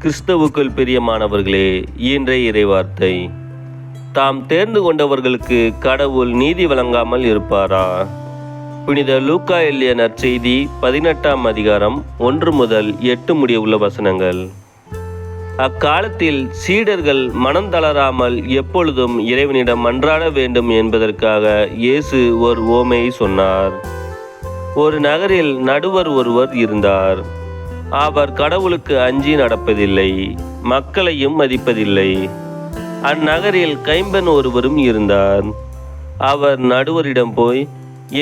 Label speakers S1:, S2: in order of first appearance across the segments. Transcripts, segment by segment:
S1: கிறிஸ்துவுக்குள் பிரியமானவர்களே, இன்றைய இறைவார்த்தை. தாம் தேர்ந்து கொண்டவர்களுக்கு கடவுள் நீதி வழங்காமல் இருப்பாரா? புனித லூக்கா எழுதிய நற்செய்தி 18ஆம் அதிகாரம் 1 முதல் 8 முடிய உள்ள வசனங்கள். அக்காலத்தில் சீடர்கள் மனம் தளராமல் எப்பொழுதும் இறைவனிடம் மன்றாட வேண்டும் என்பதற்காக இயேசு ஒரு உவமையை சொன்னார். ஒரு நகரில் நடுவர் ஒருவர் இருந்தார். அவர் கடவுளுக்கு அஞ்சி நடப்பதில்லை, மக்களையும் மதிப்பதில்லை. அந்நகரில் கைம்பெண் ஒருவரும் இருந்தார். அவர் நடுவரிடம் போய்,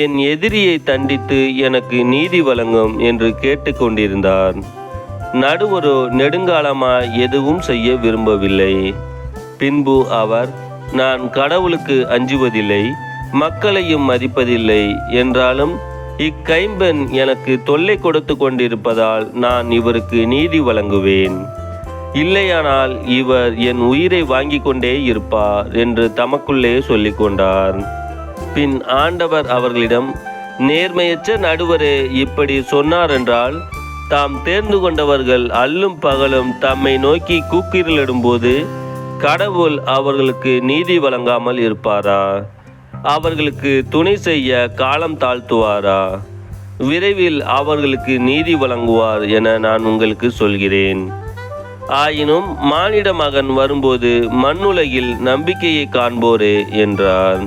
S1: என் எதிரியை தண்டித்து எனக்கு நீதி வழங்கும் என்று கேட்டுக்கொண்டிருந்தார். நடுவரோ நெடுங்காலமாய் எதுவும் செய்ய விரும்பவில்லை. பின்பு அவர், நான் கடவுளுக்கு அஞ்சுவதில்லை, மக்களையும் மதிப்பதில்லை என்றாலும் இக்கைம்பெண் எனக்கு தொல்லை கொடுத்து கொண்டிருப்பதால் நான் இவருக்கு நீதி வழங்குவேன். இல்லையானால் இவர் என் உயிரை வாங்கி கொண்டே இருப்பார் என்று தமக்குள்ளே சொல்லிக் கொண்டார். பின் ஆண்டவர் அவர்களிடம், நேர்மையற்ற நடுவரே இப்படி சொன்னார் என்றால், தாம் தேர்ந்து கொண்டவர்கள் அல்லும் பகலும் தம்மை நோக்கி கூக்குரலிடும்போது கடவுள் அவர்களுக்கு நீதி வழங்காமல் இருப்பாரா? அவர்களுக்கு துணை செய்ய காலம் தாழ்த்துவாரா? விரைவில் அவர்களுக்கு நீதி வழங்குவார் என நான் உங்களுக்கு சொல்கிறேன். ஆயினும் மானிட மகன் வரும்போது மண்ணுலகில் நம்பிக்கையை காண்போரே என்றார்.